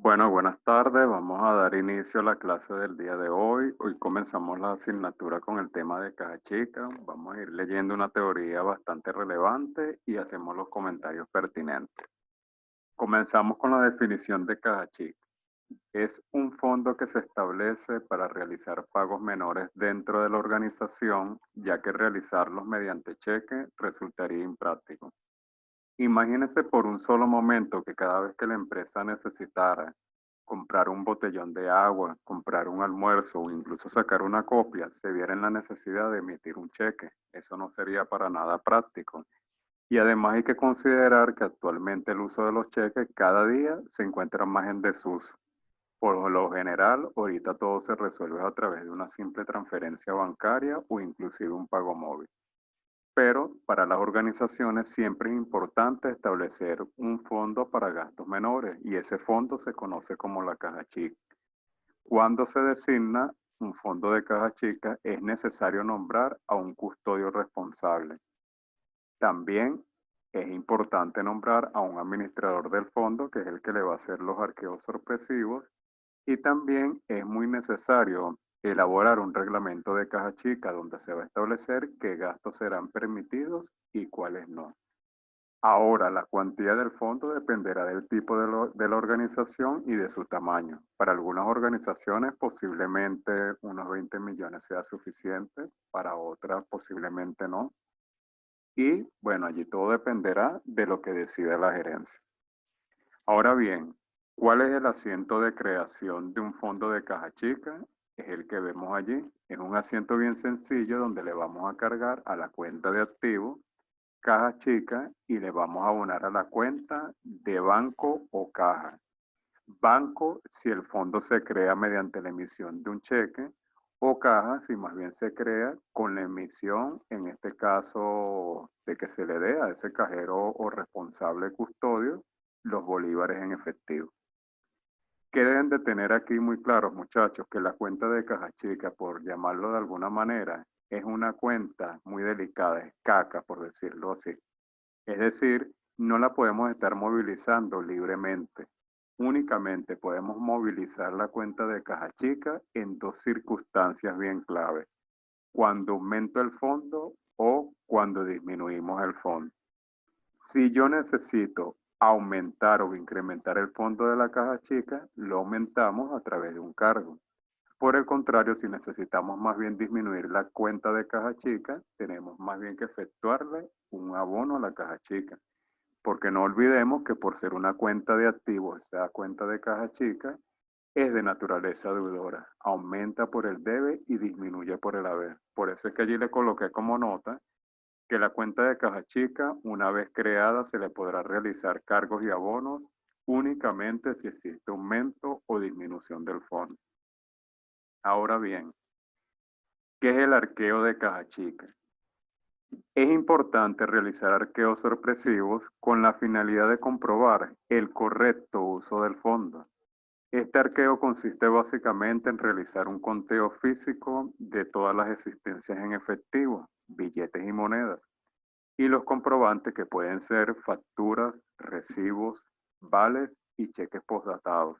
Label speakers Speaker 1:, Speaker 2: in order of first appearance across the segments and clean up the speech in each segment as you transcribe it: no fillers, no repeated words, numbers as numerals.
Speaker 1: Bueno, buenas tardes. Vamos a dar inicio a la clase del día de hoy. Hoy comenzamos la asignatura con el tema de caja chica. Vamos a ir leyendo una teoría bastante relevante y hacemos los comentarios pertinentes. Comenzamos con la definición de caja chica. Es un fondo que se establece para realizar pagos menores dentro de la organización, ya que realizarlos mediante cheque resultaría impráctico. Imagínese por un solo momento que cada vez que la empresa necesitara comprar un botellón de agua, comprar un almuerzo o incluso sacar una copia, se viera en la necesidad de emitir un cheque. Eso no sería para nada práctico. Y además hay que considerar que actualmente el uso de los cheques cada día se encuentra más en desuso. Por lo general, ahorita todo se resuelve a través de una simple transferencia bancaria o inclusive un pago móvil. Pero para las organizaciones siempre es importante establecer un fondo para gastos menores y ese fondo se conoce como la caja chica. Cuando se designa un fondo de caja chica es necesario nombrar a un custodio responsable. También es importante nombrar a un administrador del fondo que es el que le va a hacer los arqueos sorpresivos y también es muy necesario elaborar un reglamento de caja chica donde se va a establecer qué gastos serán permitidos y cuáles no. Ahora, la cuantía del fondo dependerá del tipo de la organización y de su tamaño. Para algunas organizaciones posiblemente unos 20 millones sea suficiente, para otras posiblemente no. Y bueno, allí todo dependerá de lo que decida la gerencia. Ahora bien, ¿cuál es el asiento de creación de un fondo de caja chica? Es el que vemos allí. Es un asiento bien sencillo donde le vamos a cargar a la cuenta de activos caja chica y le vamos a abonar a la cuenta de banco o caja. Banco si el fondo se crea mediante la emisión de un cheque o caja si más bien se crea con la emisión, en este caso, de que se le dé a ese cajero o responsable custodio los bolívares en efectivo. ¿Qué deben de tener aquí muy claros, muchachos? Que la cuenta de caja chica, por llamarlo de alguna manera, es una cuenta muy delicada, es caca, por decirlo así. Es decir, no la podemos estar movilizando libremente. Únicamente podemos movilizar la cuenta de caja chica en dos circunstancias bien claves. Cuando aumento el fondo o cuando disminuimos el fondo. Si yo necesito aumentar o incrementar el fondo de la caja chica, lo aumentamos a través de un cargo. Por el contrario, si necesitamos más bien disminuir la cuenta de caja chica, tenemos más bien que efectuarle un abono a la caja chica. Porque no olvidemos que por ser una cuenta de activos, esa cuenta de caja chica es de naturaleza deudora. Aumenta por el debe y disminuye por el haber. Por eso es que allí le coloqué como nota que la cuenta de caja chica, una vez creada, se le podrá realizar cargos y abonos únicamente si existe aumento o disminución del fondo. Ahora bien, ¿qué es el arqueo de caja chica? Es importante realizar arqueos sorpresivos con la finalidad de comprobar el correcto uso del fondo. Este arqueo consiste básicamente en realizar un conteo físico de todas las existencias en efectivo, billetes y monedas, y los comprobantes que pueden ser facturas, recibos, vales y cheques postdatados,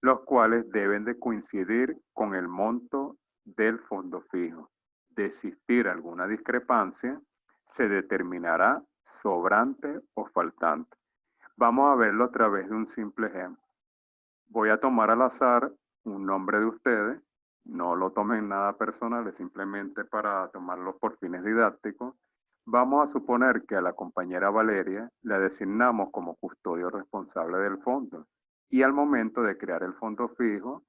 Speaker 1: los cuales deben de coincidir con el monto del fondo fijo. De existir alguna discrepancia, se determinará sobrante o faltante. Vamos a verlo a través de un simple ejemplo. Voy a tomar al azar un nombre de ustedes, no lo tomen nada personal, es simplemente para tomarlo por fines didácticos. Vamos a suponer que a la compañera Valeria la designamos como custodio responsable del fondo y al momento de crear el fondo fijo,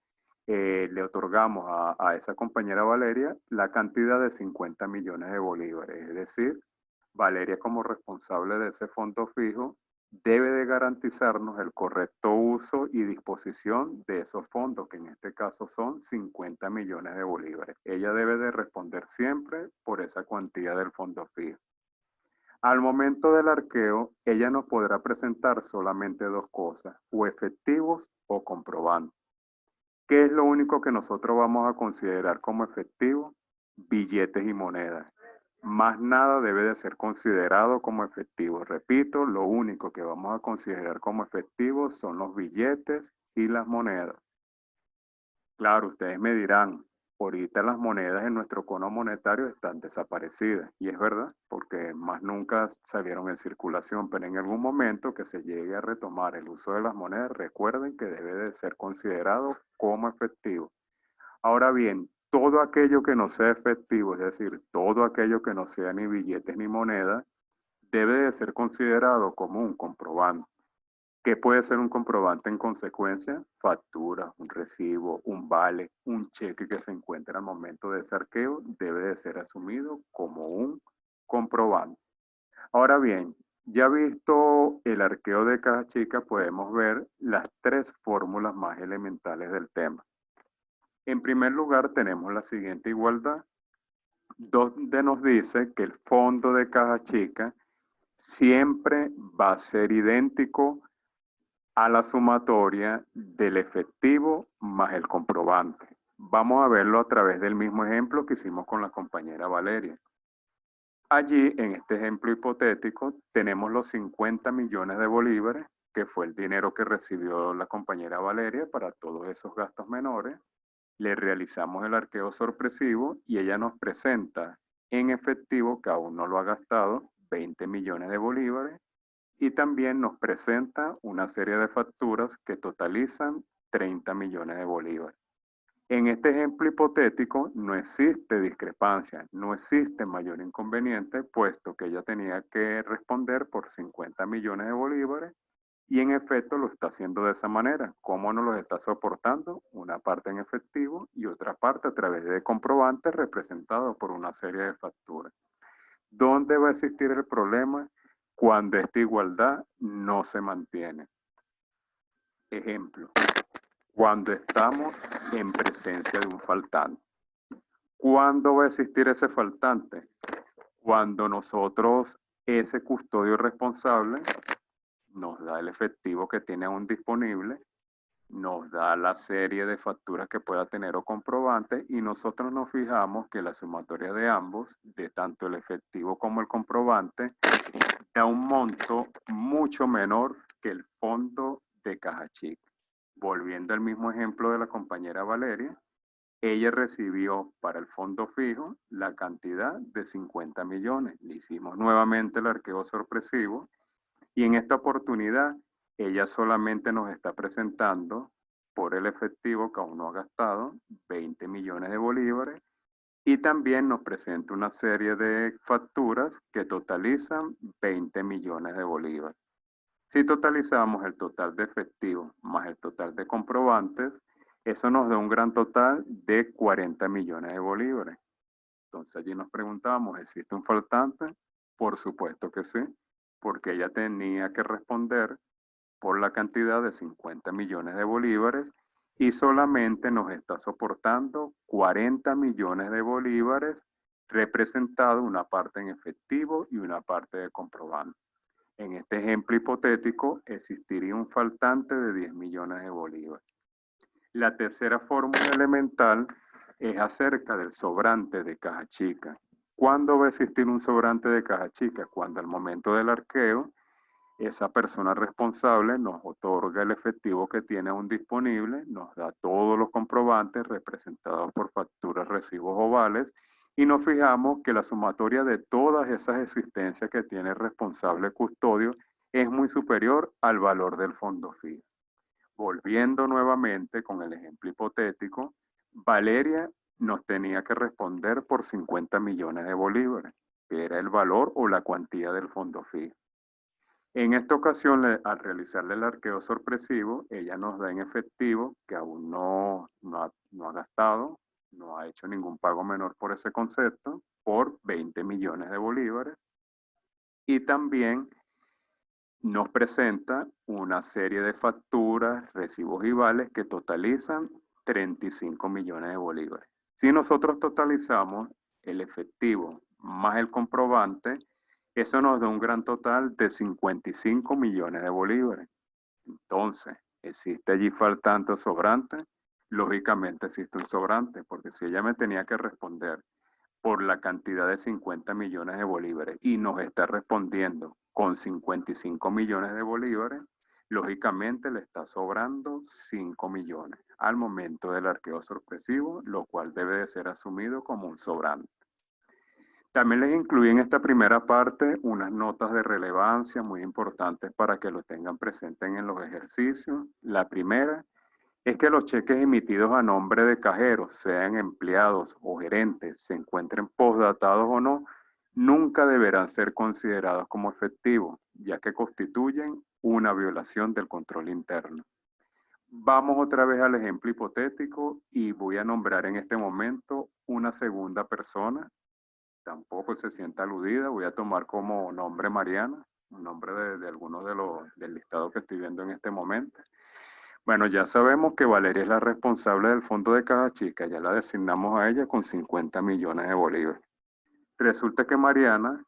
Speaker 1: le otorgamos a esa compañera Valeria la cantidad de 50 millones de bolívares, es decir, Valeria como responsable de ese fondo fijo debe de garantizarnos el correcto uso y disposición de esos fondos, que en este caso son 50 millones de bolívares. Ella debe de responder siempre por esa cuantía del fondo fijo. Al momento del arqueo, ella nos podrá presentar solamente dos cosas, o efectivos o comprobantes. ¿Qué es lo único que nosotros vamos a considerar como efectivo? Billetes y monedas. Más nada debe de ser considerado como efectivo. Repito, lo único que vamos a considerar como efectivo son los billetes y las monedas. Claro, ustedes me dirán, ahorita las monedas en nuestro cono monetario están desaparecidas. Y es verdad, porque más nunca salieron en circulación, pero en algún momento que se llegue a retomar el uso de las monedas, recuerden que debe de ser considerado como efectivo. Ahora bien, todo aquello que no sea efectivo, es decir, todo aquello que no sea ni billetes ni monedas, debe de ser considerado como un comprobante. ¿Qué puede ser un comprobante en consecuencia? Factura, un recibo, un vale, un cheque que se encuentra al momento de ese arqueo debe de ser asumido como un comprobante. Ahora bien, ya visto el arqueo de caja chica, podemos ver las tres fórmulas más elementales del tema. En primer lugar, tenemos la siguiente igualdad, donde nos dice que el fondo de caja chica siempre va a ser idéntico a la sumatoria del efectivo más el comprobante. Vamos a verlo a través del mismo ejemplo que hicimos con la compañera Valeria. Allí, en este ejemplo hipotético, tenemos los 50 millones de bolívares, que fue el dinero que recibió la compañera Valeria para todos esos gastos menores. Le realizamos el arqueo sorpresivo y ella nos presenta en efectivo, que aún no lo ha gastado, 20 millones de bolívares y también nos presenta una serie de facturas que totalizan 30 millones de bolívares. En este ejemplo hipotético no existe discrepancia, no existe mayor inconveniente, puesto que ella tenía que responder por 50 millones de bolívares y en efecto lo está haciendo de esa manera. ¿Cómo nos los está soportando? Una parte en efectivo y otra parte a través de comprobantes representados por una serie de facturas. ¿Dónde va a existir el problema? Cuando esta igualdad no se mantiene. Ejemplo, cuando estamos en presencia de un faltante. ¿Cuándo va a existir ese faltante? Cuando nosotros, ese custodio responsable, nos da el efectivo que tiene aún disponible, nos da la serie de facturas que pueda tener o comprobante y nosotros nos fijamos que la sumatoria de ambos, de tanto el efectivo como el comprobante, da un monto mucho menor que el fondo de caja chica. Volviendo al mismo ejemplo de la compañera Valeria, ella recibió para el fondo fijo la cantidad de 50 millones. Le hicimos nuevamente el arqueo sorpresivo y en esta oportunidad ella solamente nos está presentando por el efectivo que aún no ha gastado 20 millones de bolívares y también nos presenta una serie de facturas que totalizan 20 millones de bolívares. Si totalizamos el total de efectivo más el total de comprobantes, eso nos da un gran total de 40 millones de bolívares. Entonces allí nos preguntamos, ¿existe un faltante? Por supuesto que sí, porque ella tenía que responder por la cantidad de 50 millones de bolívares y solamente nos está soportando 40 millones de bolívares, representado una parte en efectivo y una parte de comprobante. En este ejemplo hipotético existiría un faltante de 10 millones de bolívares. La tercera fórmula elemental es acerca del sobrante de caja chica. ¿Cuándo va a existir un sobrante de caja chica? Cuando al momento del arqueo esa persona responsable nos otorga el efectivo que tiene aún disponible, nos da todos los comprobantes representados por facturas, recibos o vales y nos fijamos que la sumatoria de todas esas existencias que tiene el responsable custodio es muy superior al valor del fondo fijo. Volviendo nuevamente con el ejemplo hipotético, Valeria nos tenía que responder por 50 millones de bolívares, que era el valor o la cuantía del fondo fijo. En esta ocasión, al realizarle el arqueo sorpresivo, ella nos da en efectivo que aún no ha gastado, no ha hecho ningún pago menor por ese concepto, por 20 millones de bolívares. Y también nos presenta una serie de facturas, recibos y vales que totalizan 35 millones de bolívares. Si nosotros totalizamos el efectivo más el comprobante, eso nos da un gran total de 55 millones de bolívares. Entonces, ¿existe allí faltante o sobrante? Lógicamente existe un sobrante, porque si ella me tenía que responder por la cantidad de 50 millones de bolívares y nos está respondiendo con 55 millones de bolívares, lógicamente le está sobrando 5 millones al momento del arqueo sorpresivo, lo cual debe de ser asumido como un sobrante. También les incluí en esta primera parte unas notas de relevancia muy importantes para que lo tengan presente en los ejercicios. La primera es que los cheques emitidos a nombre de cajeros, sean empleados o gerentes, se encuentren postdatados o no, nunca deberán ser considerados como efectivos, ya que constituyen una violación del control interno. Vamos otra vez al ejemplo hipotético y voy a nombrar en este momento una segunda persona. Tampoco se sienta aludida, voy a tomar como nombre Mariana, un nombre de algunos del listado que estoy viendo en este momento. Bueno, ya sabemos que Valeria es la responsable del fondo de Caja Chica, ya la designamos a ella con 50 millones de bolívares. Resulta que Mariana,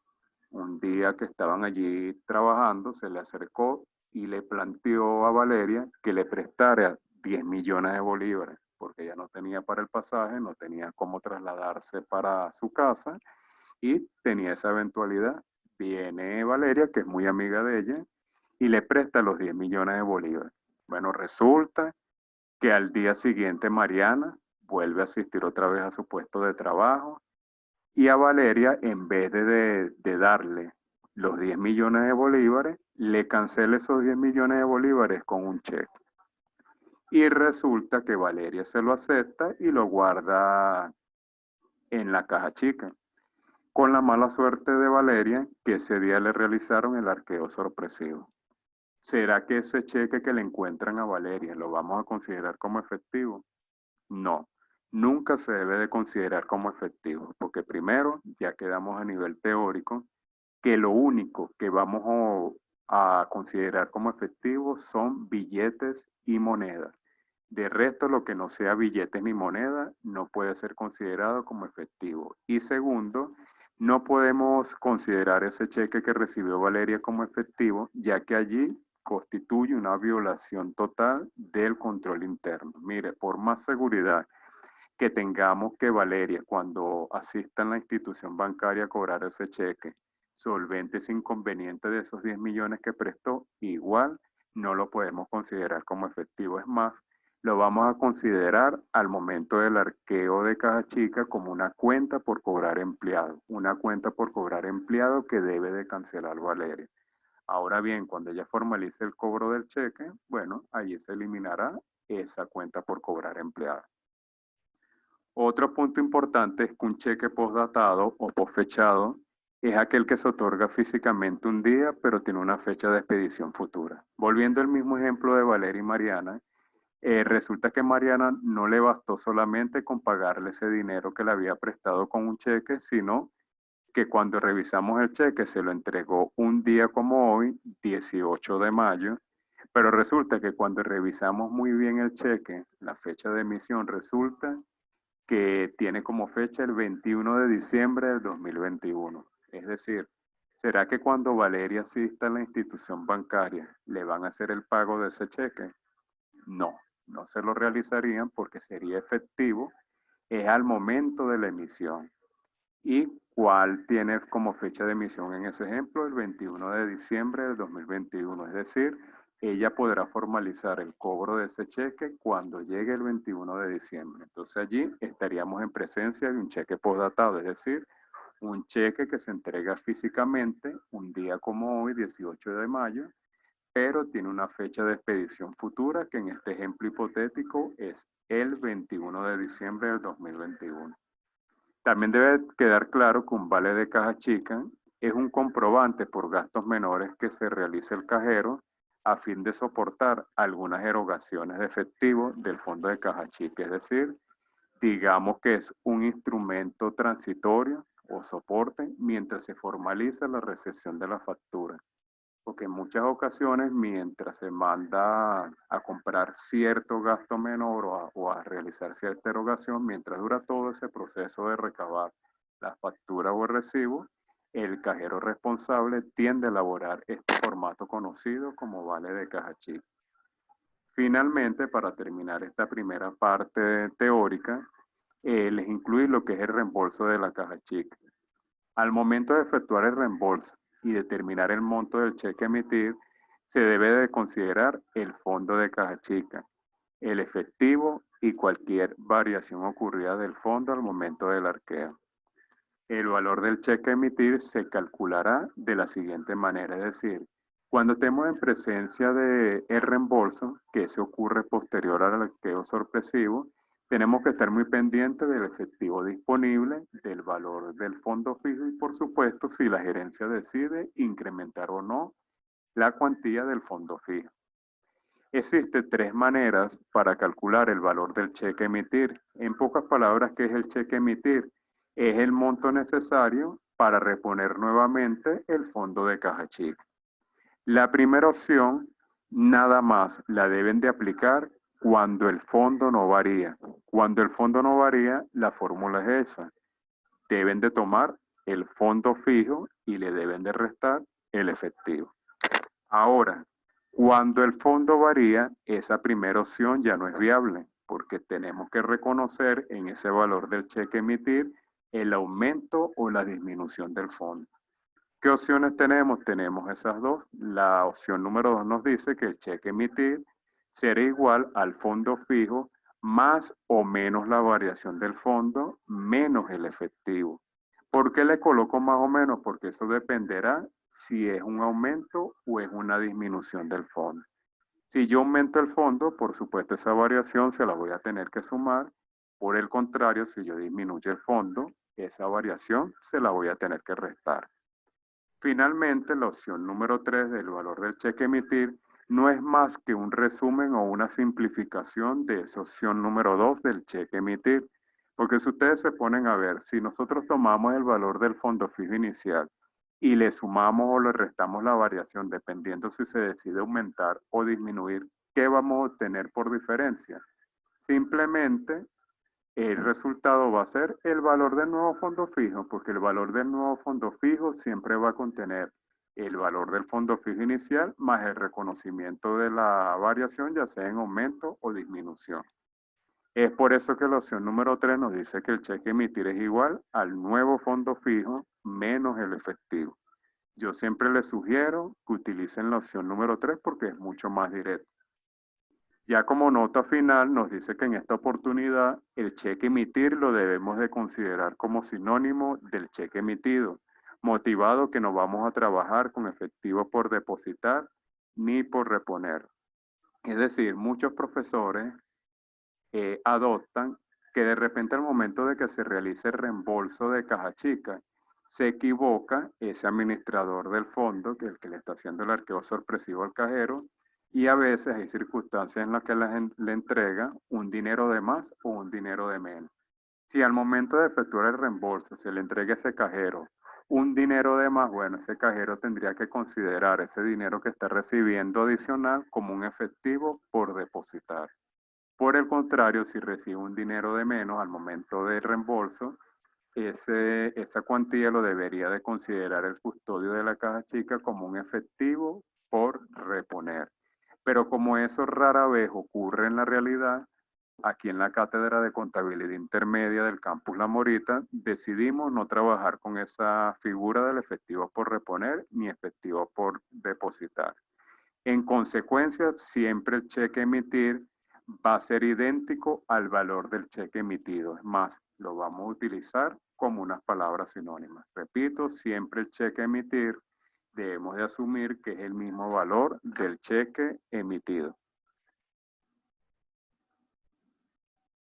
Speaker 1: un día que estaban allí trabajando, se le acercó y le planteó a Valeria que le prestara 10 millones de bolívares, porque ella no tenía para el pasaje, no tenía cómo trasladarse para su casa y tenía esa eventualidad. Viene Valeria, que es muy amiga de ella, y le presta los 10 millones de bolívares. Bueno, resulta que al día siguiente Mariana vuelve a asistir otra vez a su puesto de trabajo y a Valeria, en vez de darle los 10 millones de bolívares, le cancela esos 10 millones de bolívares con un cheque. Y resulta que Valeria se lo acepta y lo guarda en la caja chica, con la mala suerte de Valeria que ese día le realizaron el arqueo sorpresivo. ¿Será que ese cheque que le encuentran a Valeria lo vamos a considerar como efectivo? No, nunca se debe de considerar como efectivo, porque primero ya quedamos a nivel teórico que lo único que vamos a considerar como efectivo son billetes y monedas. De resto, lo que no sea billetes ni moneda no puede ser considerado como efectivo. Y segundo, no podemos considerar ese cheque que recibió Valeria como efectivo, ya que allí constituye una violación total del control interno. Mire, por más seguridad que tengamos que Valeria, cuando asista a la institución bancaria a cobrar ese cheque, solvente ese inconveniente de esos 10 millones que prestó, igual no lo podemos considerar como efectivo. Es más, lo vamos a considerar al momento del arqueo de Caja Chica como una cuenta por cobrar empleado, una cuenta por cobrar empleado que debe de cancelar Valeria. Ahora bien, cuando ella formalice el cobro del cheque, bueno, allí se eliminará esa cuenta por cobrar empleado. Otro punto importante es que un cheque postdatado o postfechado es aquel que se otorga físicamente un día, pero tiene una fecha de expedición futura. Volviendo al mismo ejemplo de Valeria y Mariana, resulta que Mariana no le bastó solamente con pagarle ese dinero que le había prestado con un cheque, sino que cuando revisamos el cheque se lo entregó un día como hoy, 18 de mayo, pero resulta que cuando revisamos muy bien el cheque, la fecha de emisión resulta que tiene como fecha el 21 de diciembre del 2021. Es decir, ¿será que cuando Valeria asista a la institución bancaria le van a hacer el pago de ese cheque? No, no se lo realizarían porque sería efectivo, es al momento de la emisión. ¿Y cuál tiene como fecha de emisión en ese ejemplo? El 21 de diciembre del 2021. Es decir, ella podrá formalizar el cobro de ese cheque cuando llegue el 21 de diciembre. Entonces allí estaríamos en presencia de un cheque postdatado, es decir, un cheque que se entrega físicamente un día como hoy, 18 de mayo, pero tiene una fecha de expedición futura que en este ejemplo hipotético es el 21 de diciembre del 2021. También debe quedar claro que un vale de caja chica es un comprobante por gastos menores que se realiza el cajero a fin de soportar algunas erogaciones de efectivo del fondo de caja chica. Es decir, digamos que es un instrumento transitorio o soporte mientras se formaliza la recepción de la factura. Porque en muchas ocasiones, mientras se manda a comprar cierto gasto menor o a realizar cierta erogación, mientras dura todo ese proceso de recabar la factura o el recibo, el cajero responsable tiende a elaborar este formato conocido como vale de caja chica. Finalmente, para terminar esta primera parte teórica, les incluye lo que es el reembolso de la caja chica. Al momento de efectuar el reembolso y determinar el monto del cheque a emitir, se debe de considerar el fondo de caja chica, el efectivo y cualquier variación ocurrida del fondo al momento del arqueo. El valor del cheque a emitir se calculará de la siguiente manera, es decir, cuando estemos en presencia de el reembolso, que se ocurre posterior al arqueo sorpresivo, tenemos que estar muy pendientes del efectivo disponible, del valor del fondo fijo y, por supuesto, si la gerencia decide incrementar o no la cuantía del fondo fijo. Existen tres maneras para calcular el valor del cheque a emitir. En pocas palabras, ¿qué es el cheque a emitir? Es el monto necesario para reponer nuevamente el fondo de caja chica. La primera opción, nada más la deben de aplicar cuando el fondo no varía. Cuando el fondo no varía, la fórmula es esa. Deben de tomar el fondo fijo y le deben de restar el efectivo. Ahora, cuando el fondo varía, esa primera opción ya no es viable, porque tenemos que reconocer en ese valor del cheque emitir el aumento o la disminución del fondo. ¿Qué opciones tenemos? Tenemos esas dos. La opción número 2 nos dice que el cheque emitir será igual al fondo fijo más o menos la variación del fondo menos el efectivo. ¿Por qué le coloco más o menos? Porque eso dependerá si es un aumento o es una disminución del fondo. Si yo aumento el fondo, por supuesto esa variación se la voy a tener que sumar. Por el contrario, si yo disminuyo el fondo, esa variación se la voy a tener que restar. Finalmente, la opción número 3 del valor del cheque emitir no es más que un resumen o una simplificación de esa opción número 2 del cheque emitir. Porque si ustedes se ponen a ver, si nosotros tomamos el valor del fondo fijo inicial y le sumamos o le restamos la variación dependiendo si se decide aumentar o disminuir, ¿qué vamos a obtener por diferencia? Simplemente el resultado va a ser el valor del nuevo fondo fijo, porque el valor del nuevo fondo fijo siempre va a contener el valor del fondo fijo inicial más el reconocimiento de la variación, ya sea en aumento o disminución. Es por eso que la opción número 3 nos dice que el cheque emitir es igual al nuevo fondo fijo menos el efectivo. Yo siempre les sugiero que utilicen la opción número 3 porque es mucho más directo. Ya como nota final nos dice que en esta oportunidad el cheque emitir lo debemos de considerar como sinónimo del cheque emitido, motivado que no vamos a trabajar con efectivo por depositar ni por reponer. Es decir, muchos profesores adoptan que de repente al momento de que se realice el reembolso de caja chica, se equivoca ese administrador del fondo, que es el que le está haciendo el arqueo sorpresivo al cajero, y a veces hay circunstancias en las que le entrega un dinero de más o un dinero de menos. Si al momento de efectuar el reembolso se le entrega a ese cajero un dinero de más, bueno, ese cajero tendría que considerar ese dinero que está recibiendo adicional como un efectivo por depositar. Por el contrario, si recibe un dinero de menos al momento del reembolso, esa cuantía lo debería de considerar el custodio de la caja chica como un efectivo por reponer. Pero como eso rara vez ocurre en la realidad, aquí en la Cátedra de Contabilidad Intermedia del Campus La Morita, decidimos no trabajar con esa figura del efectivo por reponer ni efectivo por depositar. En consecuencia, siempre el cheque emitir va a ser idéntico al valor del cheque emitido. Es más, lo vamos a utilizar como unas palabras sinónimas. Repito, siempre el cheque emitir debemos de asumir que es el mismo valor del cheque emitido.